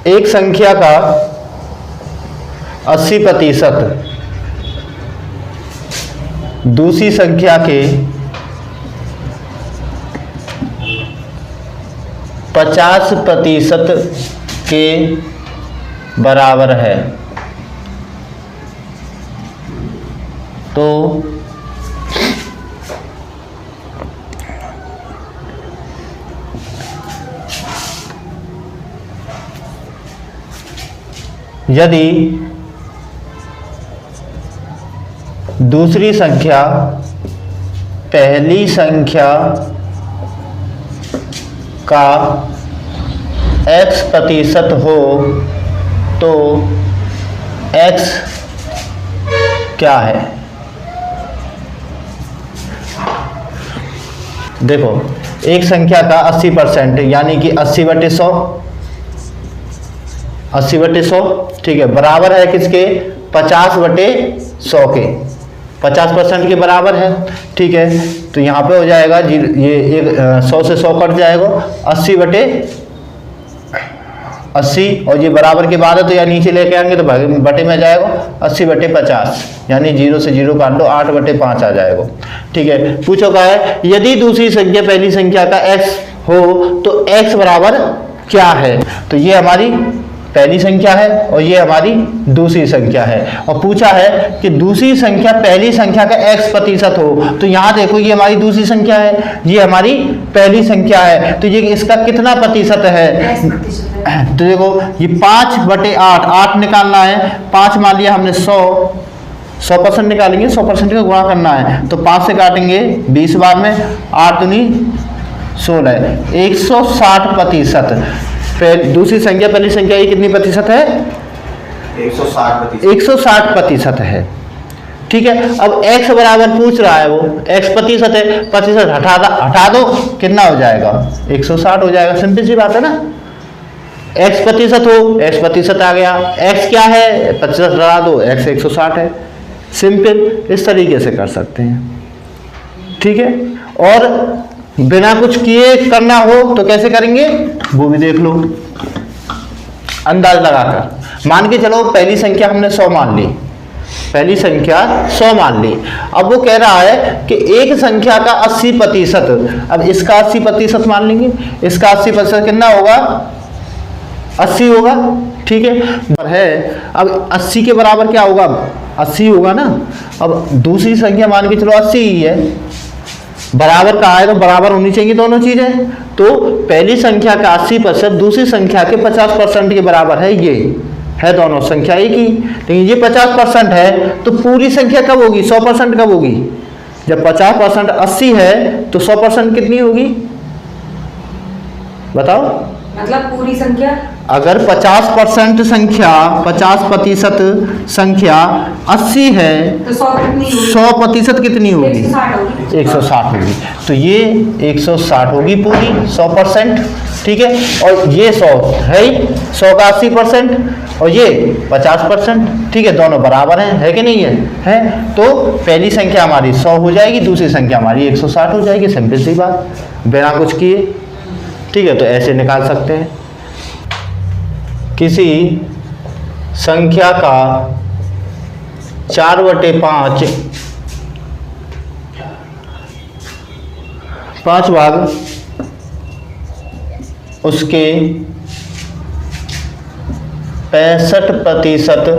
एक संख्या का 80% दूसरी संख्या के 50% के बराबर है, तो यदि दूसरी संख्या पहली संख्या का x% हो तो x क्या है। देखो, एक संख्या का 80% यानी कि 80/100, 80/100, ठीक है, बराबर है किसके, 50/100 के, 50% के बराबर है, ठीक है। तो यहाँ पे हो जाएगा ये 100 से 100 कट जाएगा, 80/80, और ये बराबर के बाद है तो या नीचे लेके आएंगे तो बटे में जाएगा 80/50, यानी 0 से 0 काट दो, 8/5 आ जाएगा, ठीक है। पूछो क्या है, यदि दूसरी संख्या पहली संख्या का x हो तो x बराबर क्या है। तो ये हमारी पहली संख्या है और ये हमारी दूसरी संख्या है, और पूछा है कि दूसरी संख्या पहली संख्या का x% हो, तो यहाँ देखो ये हमारी दूसरी संख्या है, ये हमारी पहली संख्या है, तो ये इसका कितना प्रतिशत है। तो देखो ये 5/8, 8 निकालना है, 5 मान लिया हमने 100% निकालेंगे, 100% का गुणा करना है, तो 5 से काटेंगे 20 बार में, 8 दूनी 16, 160%। फिर दूसरी संख्या पहली संख्या की कितनी प्रतिशत है, 160% है, ठीक है। अब x बराबर पूछ रहा है, वो x प्रतिशत है, प्रतिशत हटा दो कितना हो जाएगा, 160 हो जाएगा, सिंपल सी बात है ना। x प्रतिशत हो, x प्रतिशत आ गया, x क्या है, प्रतिशत हटा दो, x 160 है, सिंपल, इस तरीके से कर सकते हैं, ठीक है। और बिना कुछ किए करना हो तो कैसे करेंगे वो भी देख लो, अंदाज लगाकर। मान के चलो पहली संख्या हमने 100 मान ली, पहली संख्या 100 मान ली, अब वो कह रहा है कि एक संख्या का 80%, अब इसका 80% मान लेंगे, इसका 80% कितना होगा, 80 होगा, ठीक है। अब 80 के बराबर क्या होगा, 80 होगा ना। अब दूसरी संख्या मान के चलो 80 ही है, बराबर कहा है तो बराबर होनी चाहिए दोनों चीजें, तो पहली संख्या का 80% दूसरी संख्या के 50% के बराबर है, ये है दोनों संख्या एक ही, लेकिन ये 50% है तो पूरी संख्या कब होगी, 100% कब होगी, जब 50% 80 है तो 100% कितनी होगी, बताओ। मतलब पूरी संख्या, अगर 50% संख्या 50% संख्या 80 है तो 100% कितनी होगी, 160 होगी, तो ये 160 होगी पूरी 100%, ठीक है। और ये 100 है ही, 100 का 80% और ये 50%, ठीक है, दोनों बराबर हैं, है कि नहीं है, तो पहली संख्या हमारी 100 हो जाएगी, दूसरी संख्या हमारी 160 हो जाएगी, सिंपल सी बात, बिना कुछ किए, ठीक है। तो ऐसे निकाल सकते हैं, किसी संख्या का 4/5 5 भाग उसके 65%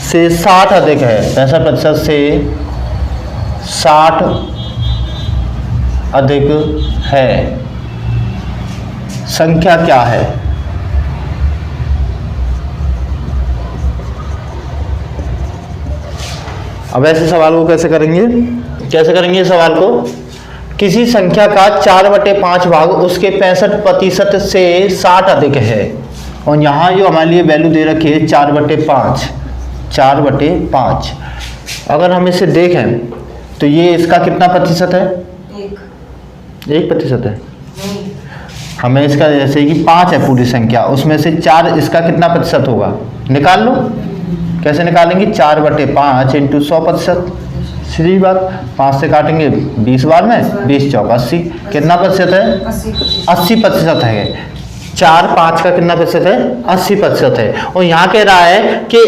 से 60 अधिक है, 65% से 60 अधिक है, संख्या क्या है। अब ऐसे सवाल को कैसे करेंगे, इस सवाल को, किसी संख्या का 4/5 भाग उसके 65% से 60 अधिक है, और यहाँ जो हमारे लिए वैल्यू दे रखी है 4/5, अगर हम इसे देखें तो ये इसका कितना प्रतिशत है, 1% है। हमें इसका जैसे कि 5 है पूरी संख्या, उसमें से 4 इसका कितना प्रतिशत होगा, निकाल लो। कैसे निकालेंगे, 4/5 इंटू 100%, सीधी बात, 5 से काटेंगे 20 बार में, 20 चौका 80, कितना प्रतिशत है, 80% है, 4 5 का कितना प्रतिशत है? 80% है। और यहाँ कह रहा है कि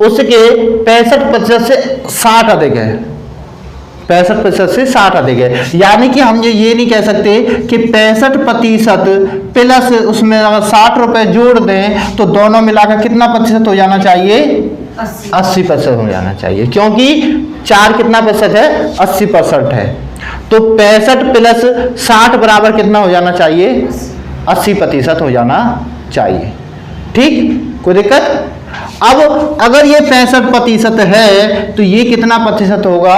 उसके 65% से 60 अधिक है, 65% से 60 अधिक है। यानी कि हम ये नहीं कह सकते कि 65% प्लस उसमें अगर 60 रुपए जोड़ दें तो दोनों मिलाकर कितना प्रतिशत हो जाना चाहिए? 80% हो जाना चाहिए, क्योंकि 4 कितना प्रतिशत है? 80% है। तो 65 प्लस 60 बराबर कितना हो जाना चाहिए? 80% हो जाना चाहिए। ठीक, कोई दिक्कत? अब अगर ये 65% है तो ये कितना प्रतिशत होगा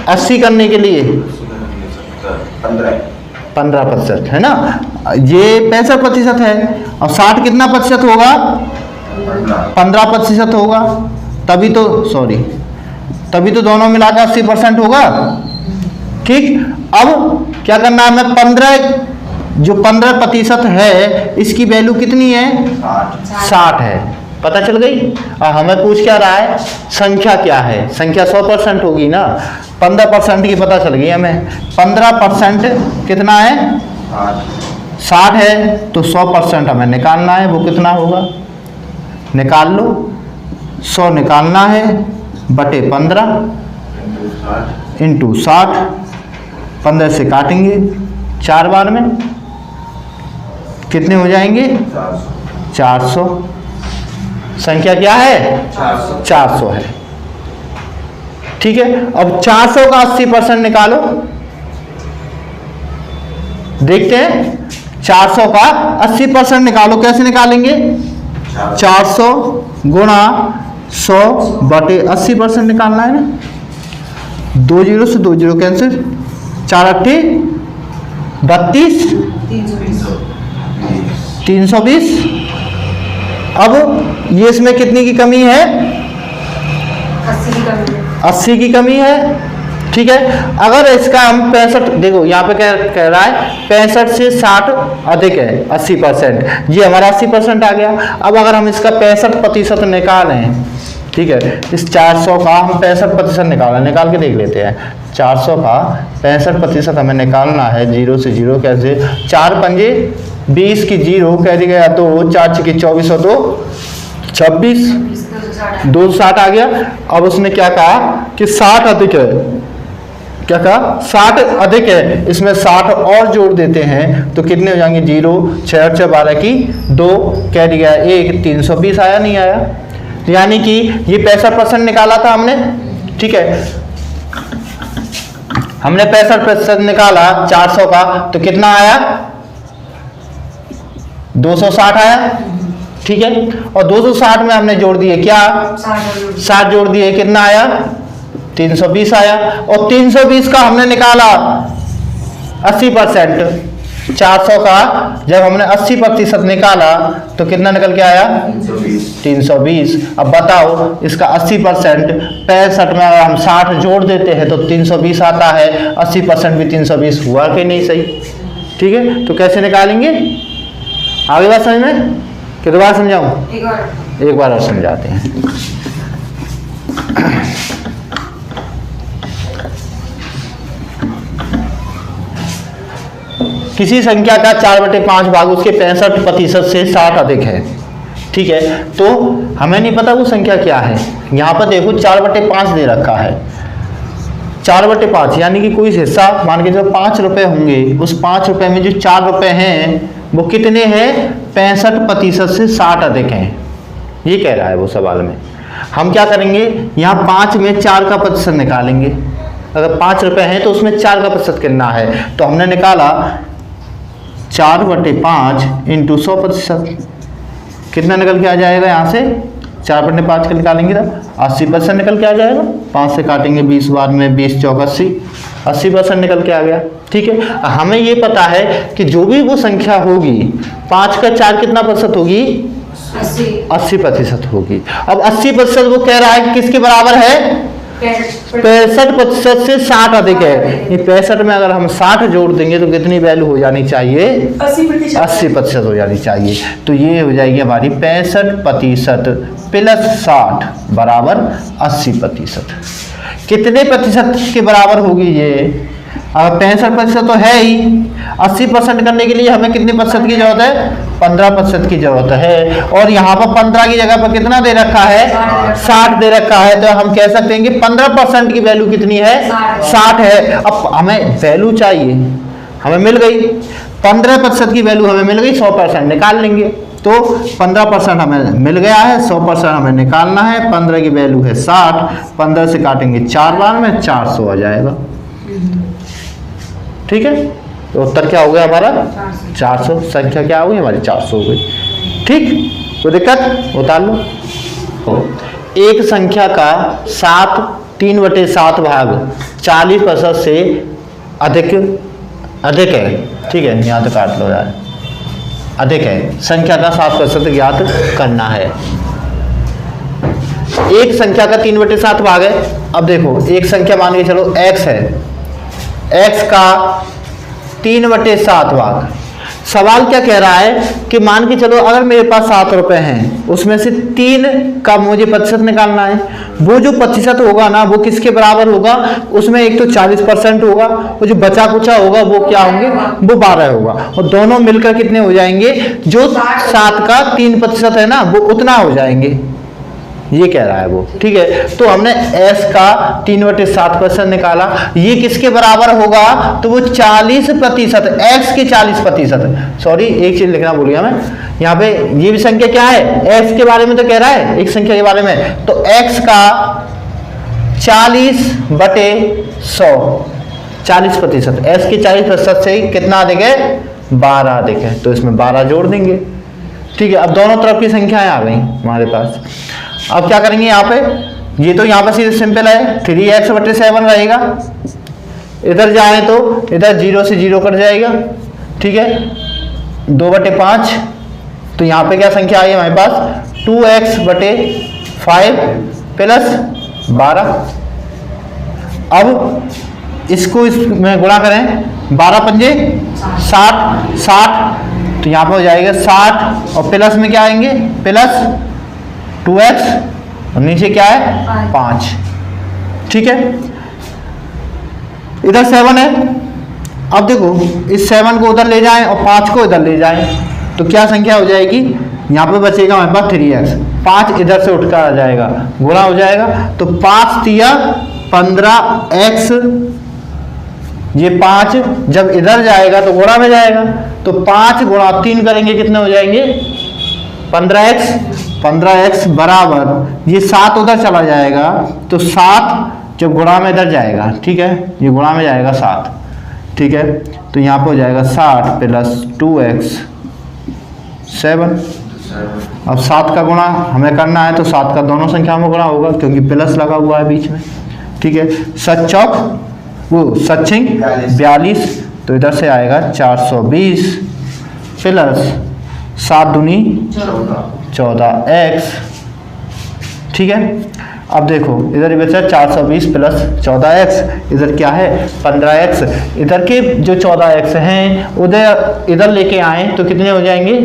80 करने के लिए? 15% है ना। ये 65% है और 60 कितना प्रतिशत होगा? 15% होगा। तभी तो दोनों मिलाकर 80% होगा। ठीक, अब क्या करना है हमें? 15% है इसकी वैल्यू कितनी है? 60 है। पता चल गई? और हमें पूछ क्या रहा है? संख्या क्या है? संख्या 100% होगी ना। 15% की पता चल गई हमें। 15% कितना है? 60 है, तो 100% हमें निकालना है। वो कितना होगा? निकाल लो। 100 निकालना है बटे 15 इंटू 60। 15 से काटेंगे 4 बार में, कितने हो जाएंगे? 400। संख्या क्या है? 400 है। ठीक है, अब 400 का 80% निकालो। देखते हैं 400 का 80% निकालो। कैसे निकालेंगे? 400 गुणा 100 बटे 80% निकालना है ना। 2 0 से 2 0 कैंसिल, 4 8 32, 320। अब ये इसमें कितनी की कमी है? 80 की कमी है। ठीक है, अगर इसका हम 65, देखो यहाँ पे कह रहा है 65 से 60 अधिक है 80%, ये हमारा 80% आ गया। अब अगर हम इसका 65% निकालें, ठीक है, इस 400 का हम 65% निकाल के देख लेते हैं। 400 का 65% हमें निकालना है। 0 से 0 कैसे? 4 पंजे 20 की 0 कह दी गया 2, 4 6 की 24 और 2 26, 260 आ गया। अब उसने क्या कहा कि 60 अधिक है। क्या कहा? 60 अधिक है। इसमें 60 और जोड़ देते हैं तो कितने हो जाएंगे? 0 6 और 6 12 की 2 कह दिया 1, 320 आया नहीं आया? यानी कि ये 65% निकाला था हमने। ठीक है, हमने 65% निकाला 400 का, तो कितना आया? 260 आया। ठीक है, और 260 में हमने जोड़ दिए क्या? 60 जोड़ दिए, कितना आया? 320 आया। और 320 का हमने निकाला 80%। 400 का जब हमने 80% निकाला तो कितना निकल के आया? 320। अब बताओ इसका 80% 65 में अगर हम 60 जोड़ देते हैं तो 320 आता है। 80% भी 320 हुआ कि नहीं? सही। ठीक है, तो कैसे निकालेंगे? आगे बात समझ में? कि दोबारा समझाऊं? एक बार और समझाते हैं। किसी संख्या का 4/5 भाग उसके 65% से 60 अधिक है। ठीक है, तो हमें नहीं पता वो संख्या क्या है। यहाँ पर देखो 4/5 दे रखा है। 4/5 यानी कि कोई हिस्सा मान के जो 5 रुपए होंगे, उस 5 रुपए में जो 4 रुपए हैं वो कितने हैं? 65% से 60 अधिक हैं। ये कह रहा है वो सवाल में। हम क्या करेंगे? यहाँ 5 में 4 का प्रतिशत निकालेंगे। अगर 5 रुपए हैं तो उसमें 4 का प्रतिशत कितना है? तो हमने निकाला 4/5 इंटू 100%। कितना निकल के आ जाएगा? यहाँ से 4/5 का निकालेंगे तो 80% निकल के आ जाएगा। 5 से काटेंगे 20 बार में, 20 चौक 80, 80% निकल के आ गया। ठीक है, हमें ये पता है कि जो भी वो संख्या होगी 5 का 4 कितना प्रतिशत होगी? 80% होगी। अब 80% वो कह रहा है कि किसके बराबर है? 65% से 60 अधिक है। ये 65 में अगर हम 60 जोड़ देंगे तो कितनी वैल्यू हो जानी चाहिए? 80% हो जानी चाहिए। तो ये हो जाएगी हमारी 65% प्लस 60 बराबर 80%। कितने प्रतिशत के बराबर होगी ये? अब 65% तो है ही, 80% करने के लिए हमें कितने प्रतिशत की जरूरत है? 15% की जरूरत है। और यहाँ पर 15 की जगह पर कितना दे रखा है? 60 दे रखा है। तो हम कह सकते हैं कि 15% की वैल्यू कितनी है? 60 है। अब हमें वैल्यू चाहिए, हमें मिल गई 15% की वैल्यू हमें मिल गई, 100% निकाल लेंगे। तो 15% हमें मिल गया है, 100% हमें निकालना है। 15 की वैल्यू है 60, 15 से काटेंगे 4 बार में 400 आ जाएगा। ठीक है, तो उत्तर क्या हो गया हमारा? 400। संख्या क्या हो गई हमारी? 400 हो गई। ठीक, कोई दिक्कत? उतार लो। एक संख्या का 3/7 भाग 40% से अधिक है। ठीक है, यहाँ तो काट लो यार, अधिक है। संख्या का 7% ज्ञात करना है। एक संख्या का 3/7 भाग है। अब देखो, एक संख्या मान के चलो x है, x का 3/7 भाग। सवाल क्या कह रहा है कि मान के चलो अगर मेरे पास 7 रुपए हैं, उसमें से 3 का मुझे प्रतिशत निकालना है। वो जो प्रतिशत होगा ना, वो किसके बराबर होगा? उसमें एक तो 40% होगा, वो जो बचा कुचा होगा वो क्या होंगे? वो 12 होगा। और दोनों मिलकर कितने हो जाएंगे? जो 7 का 3% है ना, वो उतना हो जाएंगे। ये कह रहा है वो। ठीक है, तो हमने s का 3/7% निकाला। ये किसके बराबर होगा? तो वो 40%, x के 40%। सॉरी, एक चीज लिखना भूल गया मैं यहाँ पे। ये भी संख्या क्या है? x के बारे में तो कह रहा है, एक संख्या के बारे में। तो x का 40/100, 40%। s के 40% से कितना अधिक है? 12 अधिक है। तो इसमें 12 जोड़ देंगे। ठीक है, अब दोनों तरफ की संख्याएं आ गई हमारे पास। अब क्या करेंगे यहाँ पे? ये तो यहाँ पर सीधे सिंपल है, 3x/7 रहेगा। इधर जाए तो इधर 0 से 0 कट जाएगा। ठीक है, 2/5। तो यहाँ पे क्या संख्या आई हमारे पास? 2x/5 + 12। अब इसको इसमें गुणा करें, 12 पंजे 60। तो यहाँ पर हो जाएगा 60 और प्लस में क्या आएंगे? प्लस 2x और नीचे क्या है? 5। ठीक है, इधर 7 है। अब देखो, इस 7 को उधर ले जाएं और 5 को इधर ले जाएं, तो क्या संख्या हो जाएगी? यहाँ पे बचेगा हमारे पास 3x, 5 इधर से उठकर आ जाएगा, गुणा हो जाएगा। तो 5 तिया 15x, ये 5 जब इधर जाएगा तो गुणा में जाएगा। तो 5 गुणा 3 करेंगे, कितने हो जाएंगे? 15x बराबर, ये 7 उधर चला जाएगा, तो 7 जब गुणा में इधर जाएगा, ठीक है, ये गुणा में जाएगा 7। ठीक है, तो यहाँ पर हो जाएगा 60 + 2x 7। अब 7 का गुणा हमें करना है, तो 7 का दोनों संख्या में गुणा होगा क्योंकि प्लस लगा हुआ है बीच में। ठीक है, 7 चौक वो 7 छिंग 42, तो इधर से आएगा 420 प्लस 7 दूनी 14x। ठीक है, अब देखो इधर ही बचा 420 + 14x, इधर क्या है? 15x। इधर के जो 14x हैं उधर इधर लेके आए तो कितने हो जाएंगे?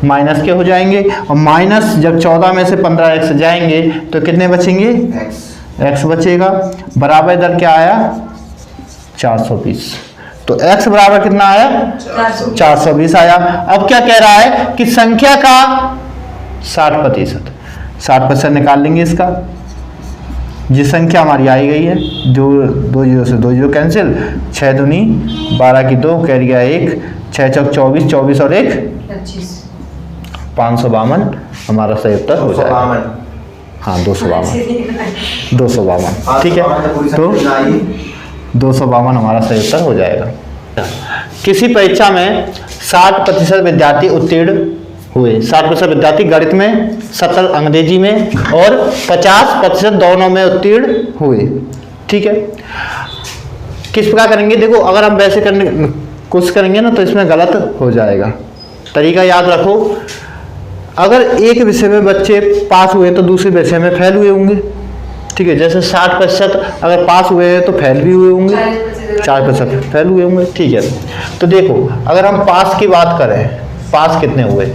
माइनस के हो जाएंगे। और माइनस जब 14 में से 15x जाएंगे तो कितने बचेंगे? x बचेगा। बराबर इधर क्या आया? 420। तो x बराबर कितना आया? 420 आया। अब क्या कह रहा है कि संख्या का 60%, 60% निकाल लेंगे इसका। जिस संख्या हमारी आई गई है, जो 2 0 से 2 0 कैंसिल, 6 दूनी 12 की 2 कैरी गया 1, 6 चौक 24, 24 और 1 552 हमारा सही उत्तर हो जाएगा। हाँ, 252। ठीक है, तो 252 हमारा सही उत्तर हो जाएगा। किसी परीक्षा में 60% विद्यार्थी उत्तीर्ण हुए। 60% विद्यार्थी गणित में, 70 अंग्रेजी में और 50% दोनों में उत्तीर्ण हुए। ठीक है, किस प्रकार करेंगे? देखो, अगर हम वैसे करने कोशिश करेंगे ना तो इसमें गलत हो जाएगा। तरीका याद रखो, अगर एक विषय में बच्चे पास हुए तो दूसरे विषय में फेल हुए होंगे। ठीक है, जैसे 60% अगर पास हुए हैं तो फेल भी हुए होंगे, 4% फेल हुए होंगे। ठीक है, तो देखो अगर हम पास की बात करें, पास कितने हुए?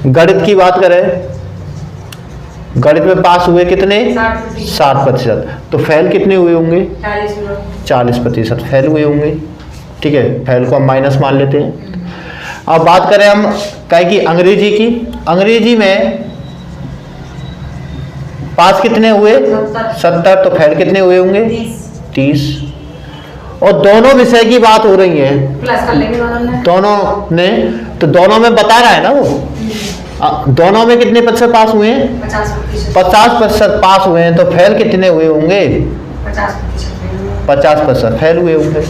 गणित की बात करें गणित में पास हुए कितने? 60%। तो फेल कितने हुए होंगे? 40% फेल हुए होंगे। ठीक है, फेल को हम माइनस मान लेते हैं। अब बात करें हम कहें कि अंग्रेजी की, अंग्रेजी में पास कितने हुए? 70। तो फेल कितने हुए होंगे? 30। और दोनों विषय की बात हो रही है, प्लस कर लेंगे दोनों ने, तो दोनों में बता रहा है ना वो, दोनों में कितने प्रतिशत पास हुए हैं? 50% पास हुए हैं। तो फेल कितने हुए होंगे? 50% फेल हुए होंगे।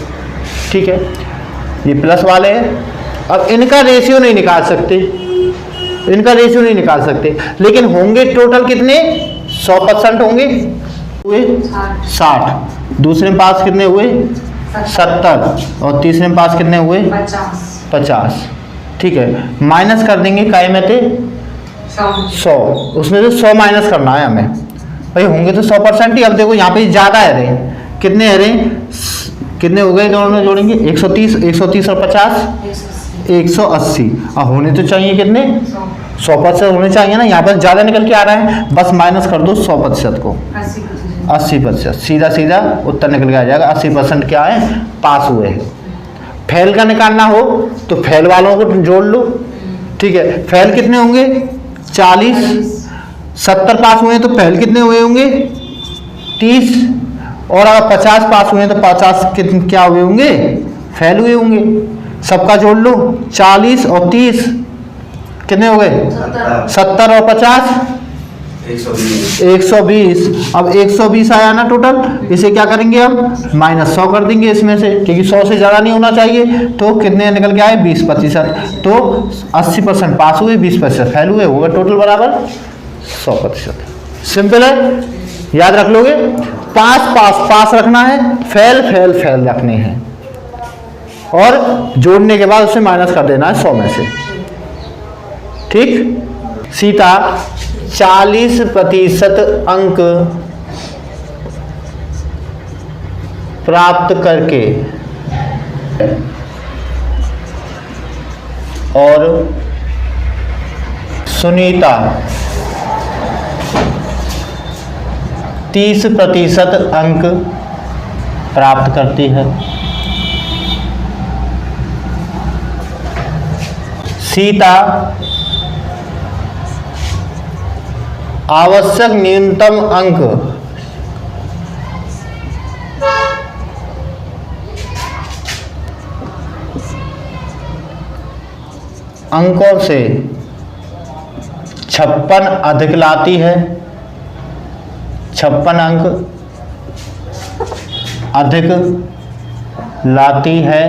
ठीक है, ये प्लस वाले हैं। अब इनका रेशियो नहीं निकाल सकते, इनका रेशियो नहीं निकाल सकते, लेकिन होंगे टोटल कितने? 100% होंगे, हुए 60। दूसरे में पास कितने हुए? 70। और तीसरे में पास कितने हुए? 50। ठीक है, माइनस कर देंगे काय में थे? 100। उसमें से 100 माइनस करना है हमें भाई, होंगे तो 100% ही। अब देखो यहाँ पे ज़्यादा है रे, कितने है रे? कितने हो गए दोनों में जोड़ेंगे? 130, 130 और 50 180। अब होने तो चाहिए कितने? 100% होने चाहिए ना, यहाँ पर ज़्यादा निकल के आ रहा है, बस माइनस कर दो 100% को, 80%। सीधा सीधा उत्तर निकल के आ जाएगा। 80% क्या है? पास हुए हैं। फेल का निकालना हो तो फेल वालों को जोड़ लो। ठीक है, फेल कितने होंगे? 40। 70 पास हुए हैं तो फेल कितने हुए होंगे? 30। और अगर 50 पास हुए हैं तो 50 कितने क्या हुए होंगे? फेल हुए होंगे। सबका जोड़ लो, 40 और 30 कितने हो गए? 70 और 50 120। अब 120 आया ना टोटल, इसे क्या करेंगे हम? -100 कर देंगे इसमें से, क्योंकि 100 से ज़्यादा नहीं होना चाहिए। तो कितने निकल के आए? 20%। तो 80% पास हुए, 20% फेल हुए, होगा टोटल बराबर 100%। सिंपल है, याद रख लोगे। पास रखना है, फेल फेल फेल रखने हैं, और जोड़ने के बाद उसे माइनस कर देना है 100 में से। ठीक, सीता 40% अंक प्राप्त करके और सुनीता 30% अंक प्राप्त करती है। सीता आवश्यक न्यूनतम अंकों से 56 अधिक लाती है। 56 अंक अधिक लाती है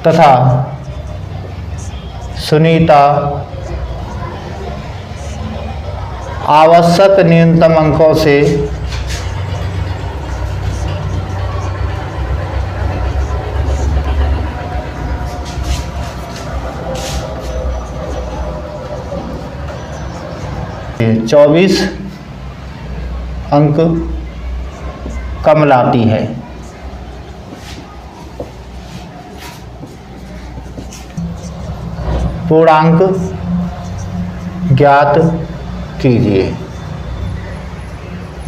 तथा सुनीता आवश्यक न्यूनतम अंकों से ये 24 अंक कम लाती है। पूर्णांक ज्ञात कीजिए।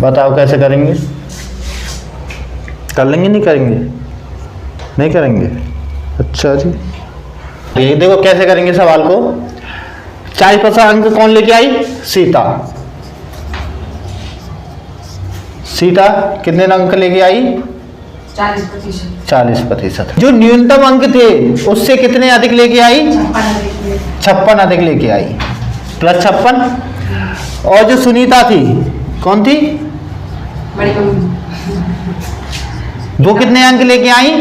बताओ कैसे करेंगे? कर लेंगे? नहीं करेंगे? नहीं करेंगे? अच्छा जी, ये देखो कैसे करेंगे सवाल को। 40% अंक कौन लेके आई? सीता। सीता कितने अंक लेके आई? 40%। जो न्यूनतम अंक थे उससे कितने अधिक लेके आई? 56 अधिक लेके आई, प्लस 56। और जो सुनीता थी, कौन थी? वो कितने अंक लेके आई?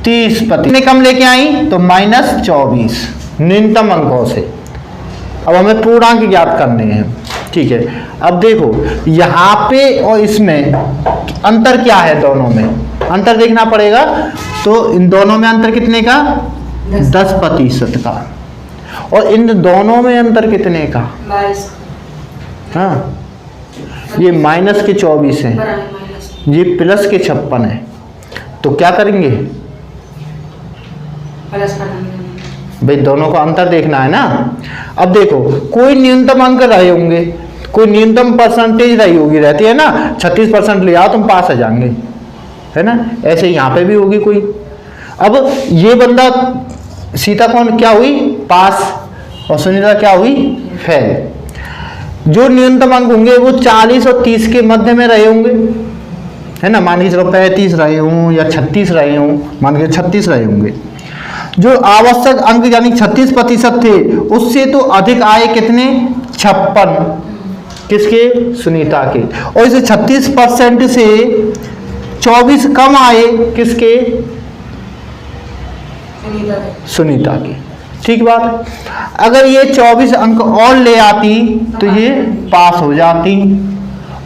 30%। कितने कम लेके आई? तो -24 न्यूनतम अंकों से। अब हमें पूर्णांक ज्ञात करने हैं। ठीक है, अब देखो यहाँ पे और इसमें अंतर क्या है, दोनों में अंतर देखना पड़ेगा। तो इन दोनों में अंतर कितने का? 10% का। और इन दोनों में अंतर कितने का? हाँ, ये माइनस के 24 है, ये प्लस के 56 है। तो क्या करेंगे? भाई दोनों का अंतर देखना है ना। अब देखो कोई न्यूनतम अंक रहे होंगे, कोई न्यूनतम परसेंटेज रही होगी, रहती है ना, 36% ले आओ तुम पास हो जाएंगे, है ना। ऐसे यहाँ पे भी होगी कोई। अब ये बंदा सीता कौन क्या हुई, पास, और सुनीता क्या हुई, फेल। जो न्यूनतम अंक होंगे वो 40 और 30 के मध्य में रहे होंगे, है ना। मान के चलो 35 रहे हों या 36 रहे हों, मान के 36 रहे होंगे। जो आवश्यक अंक यानी 36% थे उससे तो अधिक आए कितने, 56, किसके, सुनीता के। और इसे 36% से 24 कम आए, किसके, सुनीता के। ठीक बात। अगर ये 24 अंक और ले आती तो ये पास हो जाती,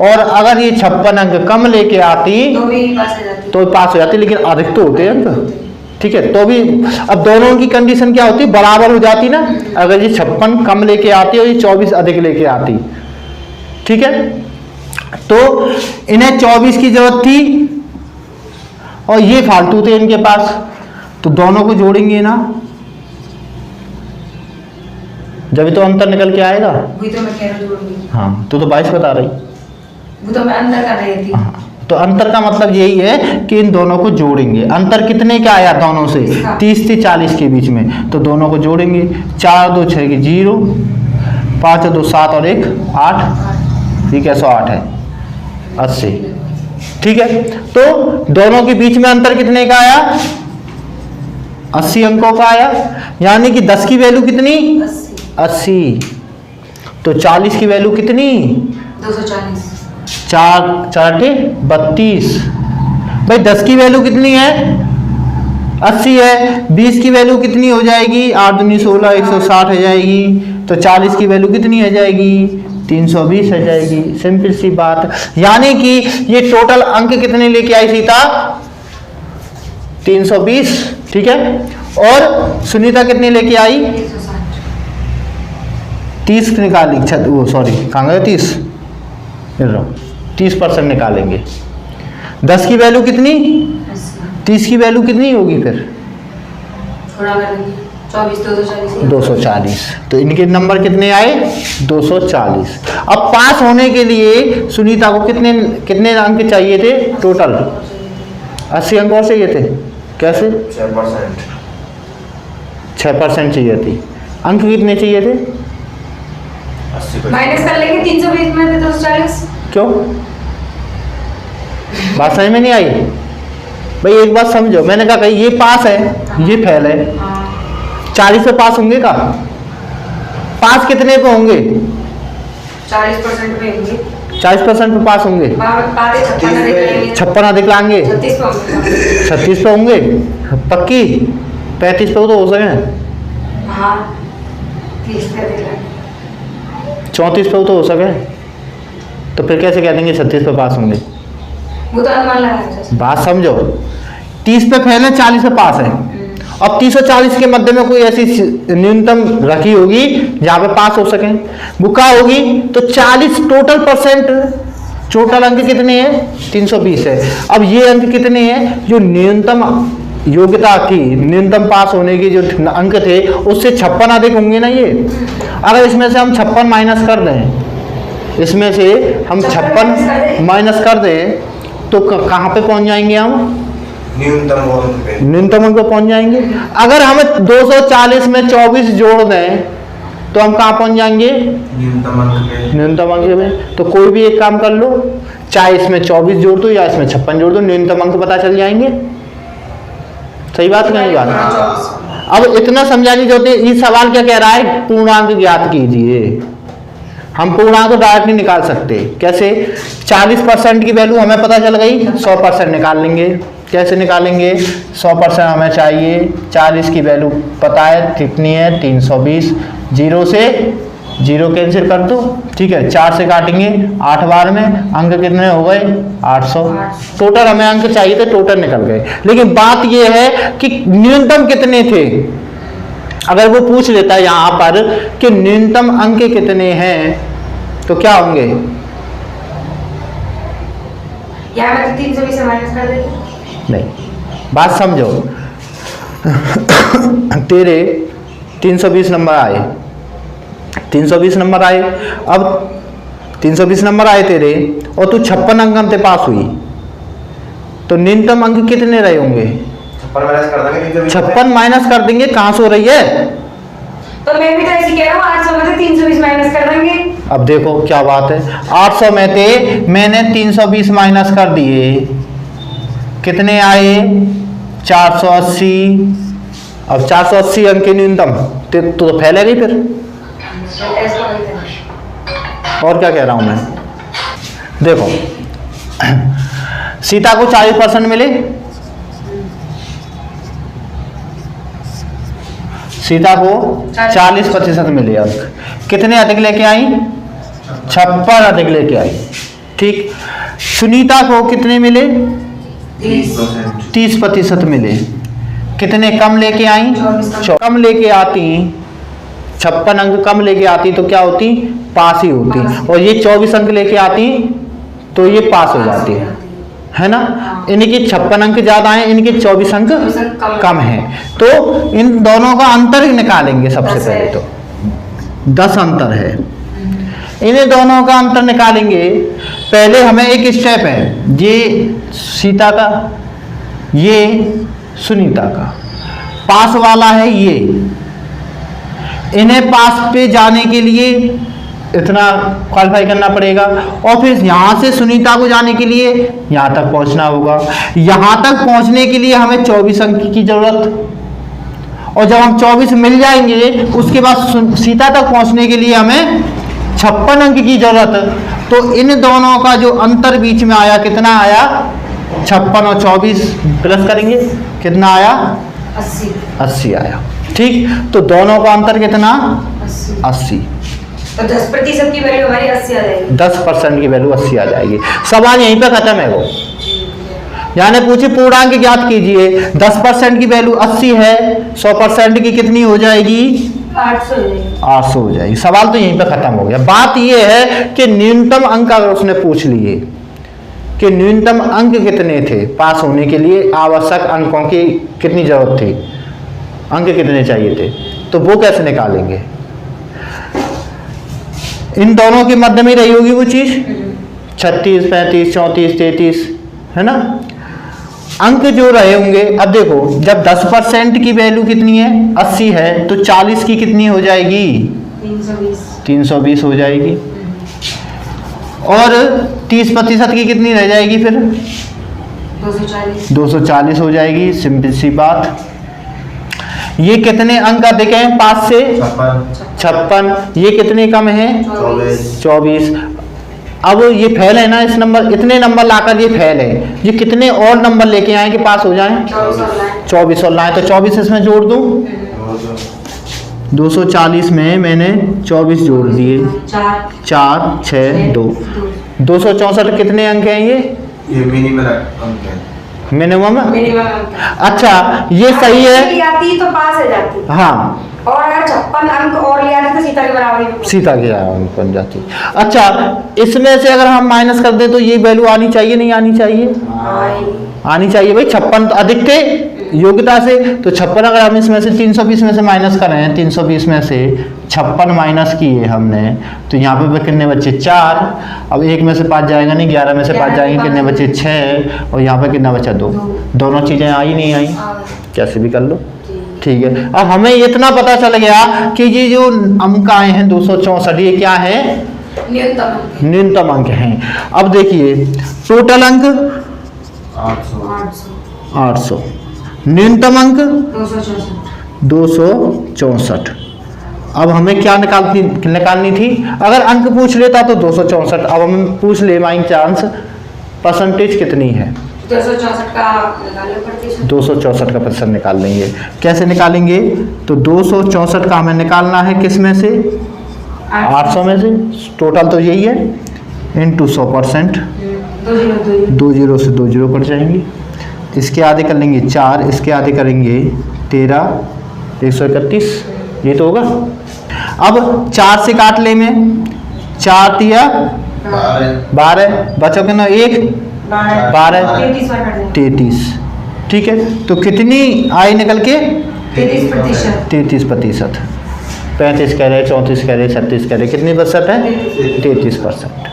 और अगर ये 56 अंक कम लेके आती तो पास हो जाती, लेकिन अधिक तो होते अंक, ठीक है। तो भी अब दोनों की कंडीशन क्या होती, बराबर हो जाती ना। अगर ये 56 कम लेके आती और ये 24 अधिक लेके आती, ठीक है। तो इन्हें 24 की जरूरत थी और ये फालतू थे इनके पास, तो दोनों को जोड़ेंगे ना, जब तो अंतर निकल के आएगा। वही तो मैं कह रही हूँ। हाँ तो 22 बता रही, वो तो मैं अंतर कर रही थी। हाँ, तो अंतर का मतलब यही है कि इन दोनों को जोड़ेंगे। अंतर कितने का आया दोनों से, 30 से 40 के बीच में, तो दोनों को जोड़ेंगे। 4 2 6 की 0, 5 2 7 और 1 8, ठीक है, 108 है, 80, ठीक है। तो दोनों के बीच में अंतर कितने का आया, 80 अंकों का आया। यानी कि 10 की वैल्यू कितनी, 80, तो 40 की वैल्यू कितनी, 240, 4 4 32। भाई 10 की वैल्यू कितनी है, 80 है, 20 की वैल्यू कितनी हो जाएगी, 8 दूनी 16, 160 हो जाएगी। तो 40 की वैल्यू कितनी हो जाएगी, 320 हो जाएगी। सिंपल सी बात। यानी कि ये टोटल अंक कितने लेके आई सीता, 320, ठीक है। और सुनीता कितने लेके आई, 30 निकाली, वो सॉरी कहाँ गए 30, 30% निकालेंगे। 10 की वैल्यू कितनी, 30 की वैल्यू कितनी होगी फिर, थोड़ा कर लेंगे, 24 240। तो इनके नंबर कितने आए, 240। अब पास होने के लिए सुनीता को कितने कितने अंक चाहिए थे टोटल, 80 अंक और चाहिए थे। कैसे, 6% चाहिए थी। अंक कितने चाहिए थे, माइनस कर लेंगे, 320 में थे 240। क्यों, बात समझ में नहीं आई। भाई एक बात समझो, मैंने कहा ये पास है, ये फेल है। 40 पे पास होंगे का, पास कितने पे होंगे, 40% पे होंगे, 40% पे पास होंगे, 56 अधिक लाएंगे, 36 पे होंगे पक्की, 35 पे तो हो सके, हाँ 30 पे अधिक लाएंगे, 34 पे तो हो सके। तो फिर कैसे कह देंगे 36 पे पास होंगे, वो तो अनुमान लगाया। बात समझो, 30 पे फेल है, 40 पे पास है। अब 30 और 40 के मध्य में कोई ऐसी न्यूनतम रखी होगी जहां पे पास हो सके, वो क्या होगी, तो 40 टोटल परसेंट, टोटल अंक कितने हैं, 320 है। अब ये अंक कितने हैं, जो न्यूनतम योग्यता थी, न्यूनतम पास होने की जो अंक थे उससे 56 अधिक होंगे ना ये। अगर इसमें से हम 56 माइनस कर दें, इसमें से हम 56 माइनस कर दें तो कहाँ पे पहुंच जाएंगे हम, न्यूनतम अंक पे पहुंच जाएंगे। अगर हमें 240 में 24 जोड़ दें तो हम कहाँ पहुंच जाएंगे, न्यूनतम अंक में। तो कोई भी एक काम कर लो, चाहे इसमें 24 जोड़ दो या इसमें 56 जोड़ दो, न्यूनतम अंक पता चल जाएंगे। सही बात नहीं बात। अब इतना समझानी जो होती, ये सवाल क्या कह रहा है, पूर्णांक ज्ञात कीजिए। हम पूर्णांक तो डायरेक्ट नहीं निकाल सकते। कैसे, 40% की वैल्यू हमें पता चल गई, 100% निकाल लेंगे। कैसे निकालेंगे, 100% हमें चाहिए, 40 की वैल्यू पता है कितनी है, 320। 0 से 0 कैंसिल कर दो, ठीक है, 4 से काटेंगे 8 बार में, अंक कितने हो गए, 800। टोटल हमें अंक चाहिए थे, टोटल निकल गए। लेकिन बात यह है कि न्यूनतम कितने थे। अगर वो पूछ लेता है यहाँ पर कि न्यूनतम अंक कितने हैं तो क्या होंगे, यहाँ मैं 320 से माइनस कर देती। नहीं, बात समझो। तेरे 320 नंबर आए, 320 नंबर आए। अब 320 नंबर आए तेरे और तू 56 अंक से पास हुई, तो न्यूनतम अंक कितने रहे होंगे? 56 माइनस कर देंगे, कहाँ से हो रही है? तो मैं भी तो ऐसे कह रहा हूँ 800 में से 320 माइनस कर देंगे। अब देखो क्या बात है, 800 में से मैंने 320 माइनस कर दिए, कितने आए? 480। अब 480 अंक के न्यूनतम तो फैलेगी फिर। ऐसा नहीं था। और क्या कह रहा हूं मैं, देखो सीता को 40% मिले, सीता को 40% मिले अंक, कितने अधिक लेके आई? 56 अधिक लेके आई। ठीक, सुनीता को कितने मिले? 30% मिले, कितने कम लेके आई? 24 कम लेके आती, 56 अंक कम लेके आती तो क्या होती? पास ही होती, और ये 24 अंक लेके आती तो ये पास हो जाती है ना। इनके 56 अंक ज्यादा हैं, इनके 24 अंक कम हैं, तो इन दोनों का अंतर निकालेंगे। सबसे पहले तो 10 अंतर है, इन्हें दोनों का अंतर निकालेंगे। पहले हमें एक स्टेप है, ये सीता का, ये सुनीता का, पास वाला है ये, इन्हें पास पे जाने के लिए इतना क्वालिफाई करना पड़ेगा, और फिर यहाँ से सुनीता को जाने के लिए यहाँ तक पहुँचना होगा। यहाँ तक पहुँचने के लिए हमें 24 अंक की जरूरत, और जब हम 24 मिल जाएंगे उसके बाद सीता तक पहुँचने के लिए हमें 56 अंक की जरूरत। तो इन दोनों का जो अंतर बीच में आया, कितना आया? 56 और 24 प्लस करेंगे, कितना आया? 80 आया। ठीक, तो दोनों का अंतर कितना? 80। तो 10% की वैल्यू हमारी 80 आ जाएगी। 10% की वैल्यू 80 आ जाएगी। सवाल यहीं पे खत्म है। वो यानी पूछे पूर्णांक ज्ञात कीजिए, 10% की वैल्यू 80 है, 100% की कितनी हो जाएगी? 800 हो जाएगी। सवाल तो यहीं पे खत्म हो गया। बात ये है कि न्यूनतम अंक अगर उसने पूछ लिए कि न्यूनतम अंक कितने थे पास होने के लिए, आवश्यक अंकों की कितनी जरूरत थी, अंक कितने चाहिए थे, तो वो कैसे निकालेंगे? इन दोनों के मध्य में रही होगी वो चीज, 36, 35, 34, 33, है ना, अंक जो रहे होंगे। अब देखो, जब 10% की वैल्यू कितनी है? 80 है, तो 40 की कितनी हो जाएगी? 320 हो जाएगी, और 30% की कितनी रह जाएगी फिर? 240 हो जाएगी। सिंपल सी बात। ये कितने अंक अधिक हैं? 5 से 56। ये कितने कम हैं? 24। अब ये फेल है ना, इस नंबर, इतने नंबर लाकर ये फेल है। ये कितने और नंबर लेके आए कि पास हो जाएं? 24 और लाए, तो 24 इसमें जोड़ दूं। 240 में मैंने 24 जोड़ दिए, 4, 6, 2, 264 कितने अंक हैं? ये मिनिमम अंक है। मिनिमम। अच्छा, ये सही है, आती तो पास हो जाती। हाँ, और अगर 56 अंक और ले आते तो सीता के बराबर, सीता की बन जाती। अच्छा, इसमें से अगर हम माइनस कर दे तो ये वैल्यू आनी चाहिए, नहीं आनी चाहिए? आनी चाहिए भाई। 56 अधिक थे योग्यता से, तो 56 अगर हम इसमें से 320 में से माइनस कर रहे हैं, 320 में से 56 माइनस किए हमने, तो यहाँ पे कितने बच्चे? 4। अब 1 में से 5 जाएगा नहीं, 11 में से 5 जाएंगे, कितने बच्चे? 6, और यहाँ पे कितना बचा? 2। दोनों चीज़ें आई नहीं आई? कैसे भी कर लो, ठीक है। अब हमें इतना पता चल गया कि ये जो अंक आए हैं 264, ये क्या है? न्यूनतम अंक हैं। अब देखिए, टोटल अंक 800, न्यूनतम अंक 264। अब हमें क्या निकालनी थी? अगर अंक पूछ लेता तो 264, अब हम पूछ ले बाई चांस परसेंटेज कितनी है? 264 का प्रतिशत निकाल लेंगे। कैसे निकालेंगे? तो 264 का हमें निकालना है किस में से? 800 में से। टोटल तो यही है, इंटू 100%। 2 0 से 2 0 कट जाएंगे। इसके आधे कर लेंगे 4, इसके आधे करेंगे 13, 131, ये तो होगा। अब 4 से काट ले में, 4 तिया 12, बचो के ना 1, 12, 33। ठीक है, तो कितनी आई निकल के? 33%। 35 कह रहे, 34 कह रहे, 36 कह रहे, कितनी % है? 33%।